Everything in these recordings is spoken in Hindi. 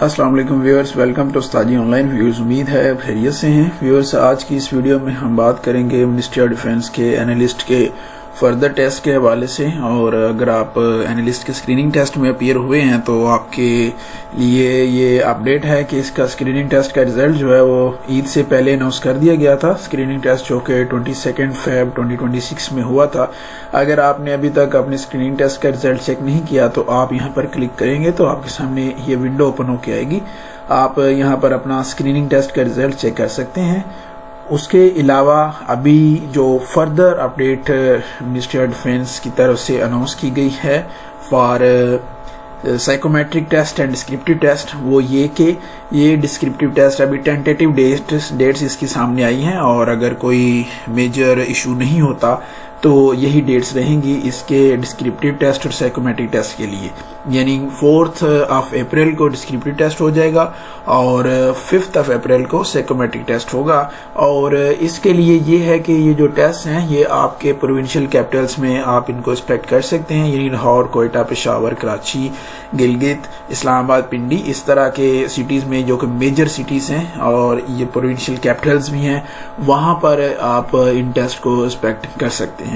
अस्सलाम वालेकुम viewers, welcome to Ustadi online. Viewers, उम्मीद है आप खैरियत से हैं। व्यूअर्स, आज की इस वीडियो में हम बात करेंगे मिनिस्ट्री ऑफ डिफेंस के एनालिस्ट के फर्दर टेस्ट के हवाले से। और अगर आप एनालिस्ट के स्क्रीनिंग टेस्ट में अपीयर हुए हैं तो आपके लिए ये अपडेट है कि इसका स्क्रीनिंग टेस्ट का रिजल्ट जो है वो ईद से पहले अनाउंस कर दिया गया था। स्क्रीनिंग टेस्ट जो कि 22 फेब 2026 में हुआ था। अगर आपने अभी तक अपने स्क्रीनिंग टेस्ट का रिजल्ट चेक नहीं किया तो आप यहाँ पर क्लिक करेंगे तो आपके सामने ये विंडो ओपन होकर आएगी। आप यहाँ पर अपना स्क्रीनिंग टेस्ट का रिजल्ट चेक कर सकते हैं। उसके अलावा अभी जो further update ministry of defence की तरफ से अनाउंस की गई है for psychometric test and descriptive test, वो ये कि ये डिस्क्रिप्टिव टेस्ट अभी टेंटेटिव डेट्स इसकी सामने आई हैं और अगर कोई मेजर इशू नहीं होता तो यही डेट्स रहेंगी इसके डिस्क्रिप्टिव टेस्ट और साइकोमेट्रिक टेस्ट के लिए। यानी 4 अप्रैल को डिस्क्रिप्टिव टेस्ट हो जाएगा और 5 अप्रैल को साइकोमेट्रिक टेस्ट होगा। और इसके लिए ये है कि ये जो टेस्ट हैं ये आपके प्रोविंशियल कैपिटल्स में आप इनको एक्सपेक्ट कर सकते हैं, यानी लाहौर, कोयटा, पेशावर, कराची, गिलगित, इस्लामाबाद, पिंडी, इस तरह के सिटीज में जो कि मेजर सिटीज हैं और ये प्रोविंशियल कैपिटल्स भी हैं, वहां पर आप इन टेस्ट को एक्सपेक्ट कर सकते हैं।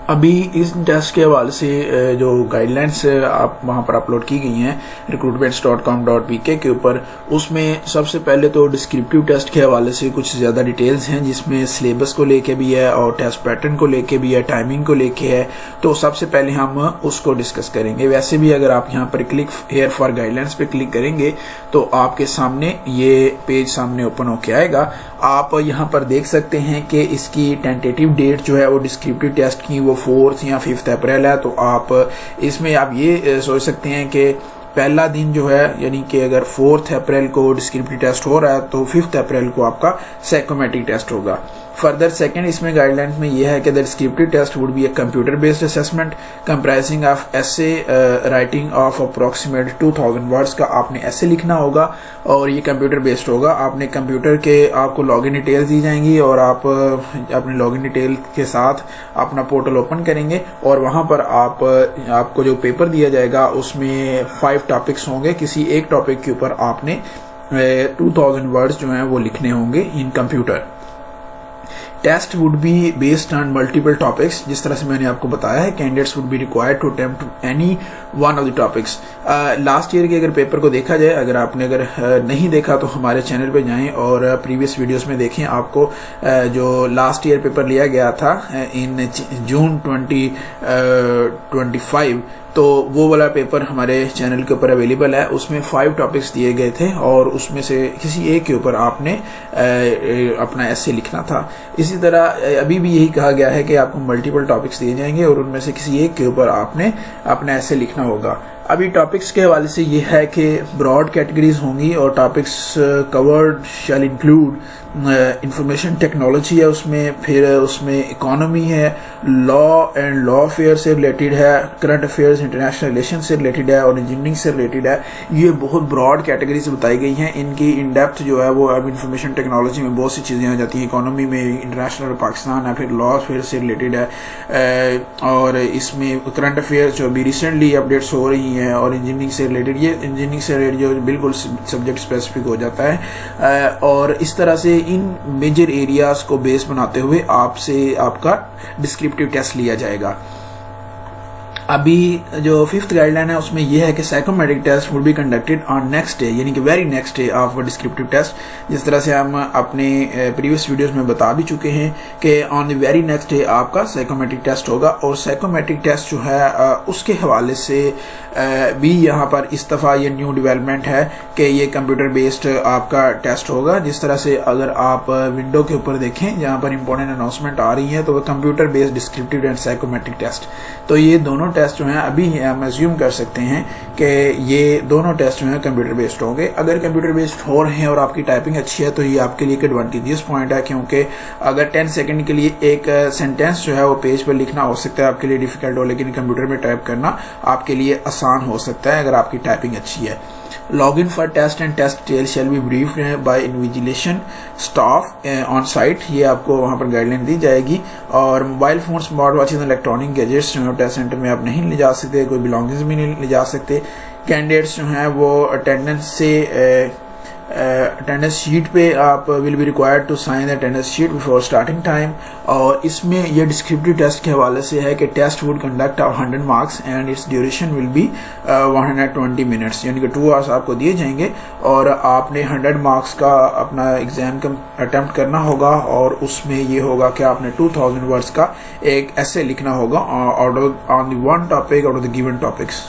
अभी इस टेस्ट के हवाले से जो गाइडलाइंस आप वहां पर अपलोड की गई हैं recruitments.com.pk के ऊपर, उसमें सबसे पहले तो डिस्क्रिप्टिव टेस्ट के हवाले से कुछ ज्यादा डिटेल्स हैं जिसमें सिलेबस को लेके भी है और टेस्ट पैटर्न को लेके भी है, टाइमिंग को लेके है। तो सबसे पहले हम उसको डिस्कस करेंगे। वैसे भी अगर आप यहाँ पर क्लिक हेयर फॉर गाइडलाइंस पे क्लिक करेंगे तो आपके सामने ये पेज सामने ओपन होके आएगा। आप यहाँ पर देख सकते हैं कि इसकी टेंटेटिव डेट जो है वो डिस्क्रिप्टिव टेस्ट की वो 4 या 5 अप्रैल है। तो आप इसमें आप ये सोच सकते हैं कि पहला दिन जो है, यानी कि अगर 4 अप्रैल को डिस्क्रिप्टिव टेस्ट हो रहा है तो 5 अप्रैल को आपका साइकोमेट्रिक टेस्ट होगा। फर्दर सेकंड इसमें गाइडलाइंस में यह है कि the descriptive test would be a computer based assessment comprising of essay writing of approximate 2000 words का आपने ऐसे लिखना होगा और ये कंप्यूटर बेस्ड होगा। आपने कंप्यूटर के आपको लॉगिन डिटेल्स दी जाएंगी और आप अपने लॉगिन डिटेल के साथ अपना पोर्टल ओपन करेंगे और वहां पर आपको जो पेपर दिया जाएगा उसमें 5 टॉपिक्स होंगे। किसी एक टॉपिक के ऊपर आपने 2000 वर्ड्स जो हैं वो लिखने होंगे in computer. Test would be based on multiple topics, जिस तरह से मैंने आपको बताया है। Candidates would be required to attempt any one of the topics. Last year के अगर पेपर को देखा जाए, अगर नहीं देखा तो हमारे चैनल पे जाएं और प्रीवियस वीडियोस में देखें। आपको जो लास्ट ईयर पेपर लिया गया था इन जून 2025, तो वो वाला पेपर हमारे चैनल के ऊपर अवेलेबल है। उसमें 5 टॉपिक्स दिए गए थे और उसमें से किसी एक के ऊपर आपने अपना ऐसे लिखना था। इसी तरह अभी भी यही कहा गया है कि आपको मल्टीपल टॉपिक्स दिए जाएंगे और उनमें से किसी एक के ऊपर आपने अपना ऐसे लिखना होगा। अभी टॉपिक्स के हवाले से ये है कि ब्रॉड कैटेगरीज होंगी और topics covered shall include information technology है, उसमें इकोनॉमी है, लॉ एंड लॉ अफेयर से रिलेटेड है, करंट अफेयर्स, इंटरनेशनल रिलेशन से रिलेटेड है और इंजीनियरिंग से रिलेटेड है। ये बहुत ब्रॉड कैटेगरी से बताई गई हैं। इनकी इन डेप्थ जो है वो अब इंफॉर्मेशन टेक्नोलॉजी में बहुत सी चीजें आ जाती हैं। इकोनॉमी में इंटरनेशनल पाकिस्तान है, फिर लॉ अफेयर से रिलेटेड है और इसमें करंट अफेयर्स जो अभी रिसेंटली अपडेट्स हो रही हैं और इंजीनियरिंग से रिलेटेड, ये इंजीनियरिंग से रिलेटेड जो बिल्कुल सब्जेक्ट स्पेसिफिक हो जाता है। और इस तरह से इन मेजर एरियाज को बेस बनाते हुए आपसे आपका डिस्क्रिप्टिव टेस्ट लिया जाएगा। अभी जो 5th गाइडलाइन है उसमें यह है कि psychometric test would be conducted on next day, यानी कि very next day of descriptive test. जिस तरह से हम अपने प्रीवियस वीडियोस में बता भी चुके हैं कि on the very next day आपका साइकोमेट्रिक टेस्ट होगा। और साइकोमेट्रिक टेस्ट जो है उसके हवाले से भी यहाँ पर इस दफा ये न्यू डेवलपमेंट है कि ये कंप्यूटर बेस्ड आपका टेस्ट होगा। जिस तरह से अगर आप विंडो के ऊपर देखें जहाँ पर इंपॉर्टेंट अनाउंसमेंट आ रही है तो वह computer based descriptive and psychometric test, तो ये दोनों टेस्ट जो हैं अभी हम अज्यूम कर सकते हैं कि ये दोनों टेस्ट जो हैं कंप्यूटर बेस्ड होंगे। अगर कंप्यूटर बेस्ड हो रहे हैं और आपकी टाइपिंग अच्छी है तो ये आपके लिए एक एडवांटेजियस पॉइंट है, क्योंकि अगर 10 सेकंड के लिए एक सेंटेंस जो है वो पेज पर लिखना हो सकता है आपके लिए डिफिकल्ट हो, लेकिन कंप्यूटर में टाइप करना आपके लिए आसान हो सकता है अगर आपकी टाइपिंग अच्छी है। Login for test and test details shall be briefed by invigilation staff on site, ये आपको वहां पर गाइडलाइन दी जाएगी। और mobile phone, smart watches, electronic gadgets जो टेस्ट सेंटर में आप नहीं ले जा सकते, कोई बिलोंगिंग्स भी नहीं ले जा सकते। कैंडिडेट्स जो हैं वो अटेंडेंस शीट पे आप will be required to sign attendance sheet before starting time. और इसमें ये डिस्क्रिप्टिव टेस्ट के हवाले से है कि test would conduct of 100 marks and its duration will be 120 minutes, यानी कि 2 आवर्स आपको दिए जाएंगे और आपने 100 मार्क्स का अपना एग्जाम का अटेम्प्ट करना होगा। और उसमें ये होगा कि आपने 2000 वर्ड्स का एक ऐसे लिखना होगा on the one topic out of the given topics.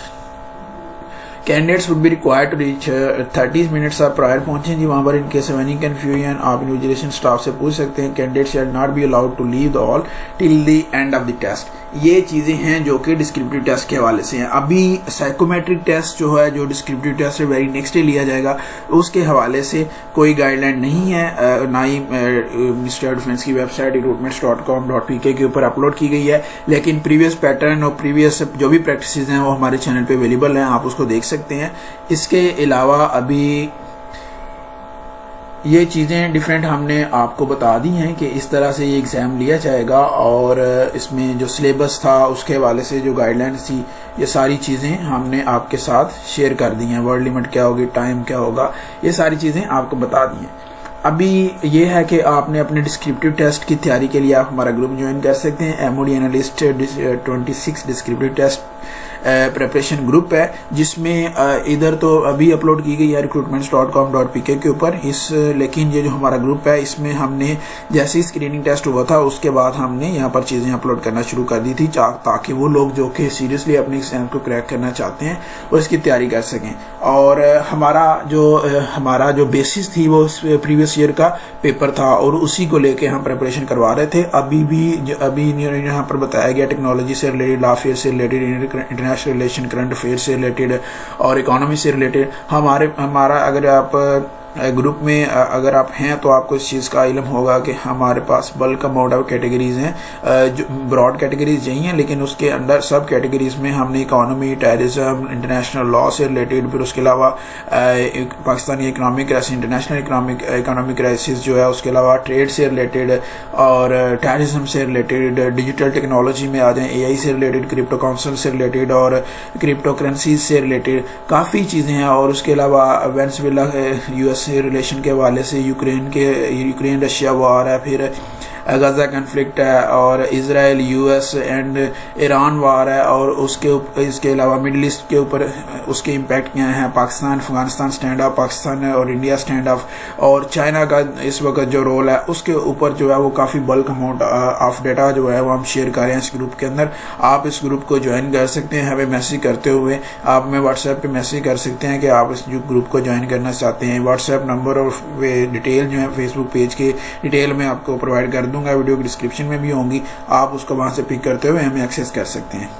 Candidates would be required to reach 30 minutes आप प्रायर पहुंचें जी वहां पर। In case of any confusion आप इन्विजिलेशन स्टाफ से पूछ सकते हैं। Candidates shall not be allowed to leave the hall till the end of the test. ये चीजें हैं जो कि डिस्क्रिप्टिव टेस्ट के हवाले से हैं। अभी साइकोमेट्रिक टेस्ट जो है, जो डिस्क्रिप्टिव टेस्ट है, वेरी नेक्स्ट डे लिया जाएगा। उसके हवाले से कोई गाइडलाइन नहीं है, ना ही मिनिस्ट्री ऑफ डिफेंस की वेबसाइट recruitments.com.pk के ऊपर अपलोड की गई है। लेकिन प्रीवियस पैटर्न और प्रीवियस जो भी प्रैक्टिसेस हैं वो हमारे चैनल पे अवेलेबल हैं, आप उसको देख सकते हैं। इसके अलावा अभी ये चीज़ें डिफरेंट हमने आपको बता दी हैं कि इस तरह से ये एग्ज़ाम लिया जाएगा। और इसमें जो सिलेबस था उसके हवाले से जो गाइडलाइंस थी, ये सारी चीज़ें हमने आपके साथ शेयर कर दी हैं। वर्ड लिमिट क्या होगी, टाइम क्या होगा, ये सारी चीज़ें आपको बता दी हैं। अभी ये है कि आपने अपने डिस्क्रिप्टिव टेस्ट की तैयारी के लिए आप हमारा ग्रुप ज्वाइन कर सकते हैं। MOD analyst 26 descriptive test preparation group है, जिसमें इधर तो अभी अपलोड की गई है recruitments.com.pk के ऊपर लेकिन ये जो हमारा ग्रुप है इसमें हमने जैसे ही स्क्रीनिंग टेस्ट हुआ था उसके बाद हमने यहाँ पर चीज़ें अपलोड करना शुरू कर दी थी ताकि वो लोग जो कि सीरियसली अपने एग्जाम को क्रैक करना चाहते हैं वो इसकी तैयारी कर सकें। और हमारा जो बेसिस थी वो प्रीवियस ईयर का पेपर था और उसी को लेके हम प्रिपरेशन करवा रहे थे। अभी यहाँ पर बताया गया टेक्नोलॉजी से रिलेटेड, लॉ अफेयर से related, international relation, current affair से रिलेटेड और इकोनॉमी से रिलेटेड। हमारा अगर आप ग्रुप में अगर आप हैं तो आपको इस चीज़ का इल्म होगा कि हमारे पास बल्क अमाउंट ऑफ कैटेगरीज हैं, जो ब्रॉड कैटेगरीज यही हैं, लेकिन उसके अंदर सब कैटेगरीज में हमने इकोनॉमी, टेररिज्म, इंटरनेशनल लॉ से रिलेटेड, फिर उसके अलावा Pakistani economic crisis, international economic crisis जो है, उसके अलावा ट्रेड से रिलेटेड और टेररिज्म से रिलेटेड, डिजिटल टेक्नोलॉजी में आ जाएं, AI से रिलेटेड, क्रिप्टो काउंसिल से रिलेटेड और क्रिप्टो करेंसीज से रिलेटेड काफ़ी चीज़ें हैं। और उसके अलावा वेनेजुएला US रिलेशन के हवाले से यूक्रेन रशिया वार है, फिर गजा कन्फ्लिक्ट है और इजराइल US एंड ईरान वार है, और इसके अलावा मिडल ईस्ट के ऊपर उसके इम्पैक्ट क्या हैं, पाकिस्तान अफगानिस्तान स्टैंड ऑफ, पाकिस्तान और इंडिया स्टैंड ऑफ, और चाइना का इस वक्त जो रोल है उसके ऊपर जो है वो काफ़ी बल्क अमाउंट ऑफ डाटा जो है वो हम शेयर कर रहे हैं इस ग्रुप के अंदर। आप इस ग्रुप को ज्वाइन कर सकते हैं। हमें मैसेज करते हुए आप हमें व्हाट्सएप पे मैसेज कर सकते हैं कि आप इस ग्रुप को ज्वाइन करना चाहते हैं। व्हाट्सएप नंबर और डिटेल जो है फेसबुक पेज के डिटेल में आपको प्रोवाइड कर दूंगा, वीडियो की डिस्क्रिप्शन में भी होंगी, आप उसको वहां से पिक करते हुए हमें एक्सेस कर सकते हैं।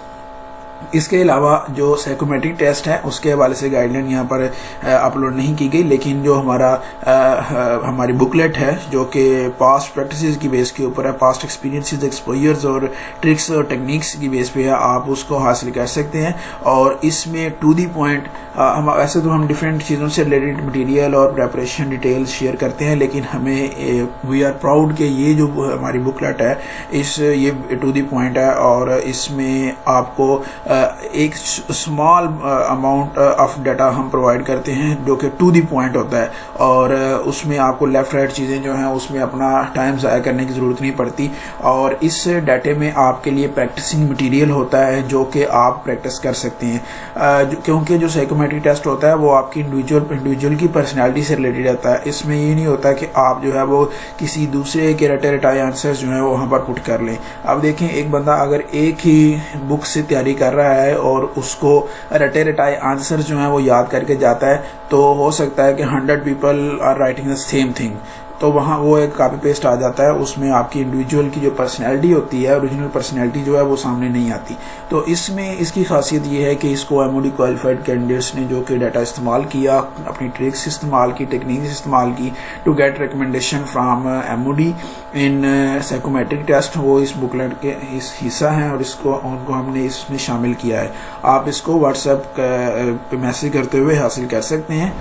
इसके अलावा जो साइकोमेट्रिक टेस्ट है उसके हवाले से गाइडलाइन यहाँ पर अपलोड नहीं की गई, लेकिन जो हमारी बुकलेट है जो कि पास्ट प्रैक्टिसेस की बेस के ऊपर है, पास्ट एक्सपीरियंसेस, एक्सपोजर्स और ट्रिक्स और टेक्निक्स की बेस पे है, आप उसको हासिल कर सकते हैं। और इसमें टू दी पॉइंट वैसे तो हम डिफरेंट चीज़ों से रिलेटेड मटेरियल और प्रेपरेशन डिटेल्स शेयर करते हैं, लेकिन हमें वी आर प्राउड कि ये जो हमारी बुकलेट है ये टू दी पॉइंट है और इसमें आपको एक स्मॉल अमाउंट ऑफ डाटा हम प्रोवाइड करते हैं जो कि टू दी पॉइंट होता है, और उसमें आपको लेफ्ट राइट चीज़ें जो हैं उसमें अपना टाइम ज़ाया करने की ज़रूरत नहीं पड़ती। और इस डाटे में आपके लिए प्रैक्टिसिंग मटेरियल होता है जो कि आप प्रैक्टिस कर सकते हैं, क्योंकि जो साइकोमेट्रिक टेस्ट होता है वो आपकी इंडिविजुअल की पर्सनैलिटी से रिलेटेड रहता है। इसमें ये नहीं होता कि आप जो है वो किसी दूसरे के रटे रटाए आंसर्स जो है वो वहाँ पर पुट कर लें। अब देखें, एक बंदा अगर एक ही बुक से तैयारी कर रहा है और उसको रटे रटाए आंसर जो है वो याद करके जाता है, तो हो सकता है कि 100 people are writing the same thing, तो वहाँ वो एक कॉपी पेस्ट आ जाता है, उसमें आपकी इंडिविजुअल की जो पर्सनैलिटी होती है, ओरिजिनल पर्सनैलिटी जो है वो सामने नहीं आती। तो इसमें इसकी खासियत ये है कि इसको MOD क्वालिफाइड कैंडिडेट्स ने जो कि डाटा इस्तेमाल किया, अपनी ट्रिक्स इस्तेमाल की, टेक्निक्स इस्तेमाल की to get recommendation from MOD in psychometric test, वो इस बुकलेट के इस हिस्सा हैं और उनको हमने इसमें शामिल किया है। आप इसको व्हाट्सएप पे मैसेज करते हुए हासिल कर सकते हैं।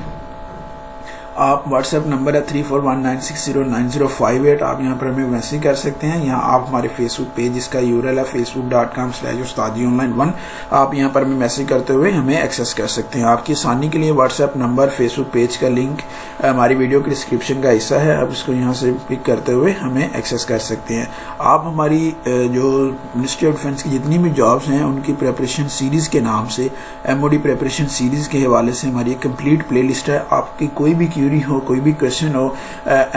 आप व्हाट्सएप नंबर है 3419609058, आप यहाँ पर हमें मैसेज कर सकते हैं। यहाँ आप हमारे फेसबुक पेज, जिसका यूआरएल है facebook.com/ustadi-online1, आप यहाँ पर हमें मैसेज करते हुए हमें एक्सेस कर सकते हैं। आपकी आसानी के लिए व्हाट्सएप नंबर, फेसबुक पेज का लिंक हमारी वीडियो के डिस्क्रिप्शन का हिस्सा है, आप इसको यहाँ से पिक करते हुए हमें एक्सेस कर सकते हैं। आप हमारी जो मिनिस्ट्री ऑफ डिफेंस की जितनी भी जॉब्स हैं उनकी प्रिपरेशन सीरीज के नाम से, MOD प्रिपरेशन सीरीज के हवाले से हमारी एक कंप्लीट प्लेलिस्ट है। आपकी कोई भी क्यूरी हो, कोई भी क्वेश्चन हो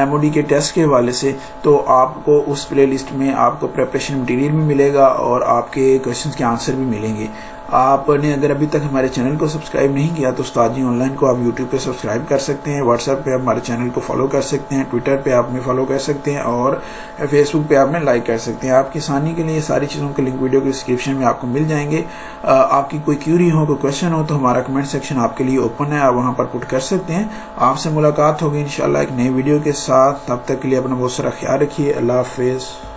MOD के टेस्ट के हवाले से, तो आपको उस प्लेलिस्ट में आपको प्रिपरेशन मटेरियल भी मिलेगा और आपके क्वेश्चंस के आंसर भी मिलेंगे। आपने अगर अभी तक हमारे चैनल को सब्सक्राइब नहीं किया तो उस्ताद जी ऑनलाइन को आप यूट्यूब पे सब्सक्राइब कर सकते हैं, व्हाट्सएप पे आप हमारे चैनल को फॉलो कर सकते हैं, ट्विटर पे आप हमें फॉलो कर सकते हैं और फेसबुक पे आप हमें लाइक कर सकते हैं। आपकी आसानी के लिए सारी चीज़ों के लिंक वीडियो के डिस्क्रिप्शन में आपको मिल जाएंगे। आपकी कोई क्यूरी हो, कोई क्वेश्चन हो तो हमारा कमेंट सेक्शन आपके लिए ओपन है, आप वहाँ पर पुट कर सकते हैं। आपसे मुलाकात होगी इंशाल्लाह एक नई वीडियो के साथ। तब तक के लिए अपना बहुत सारा ख्याल रखिए। अल्लाह हाफिज़।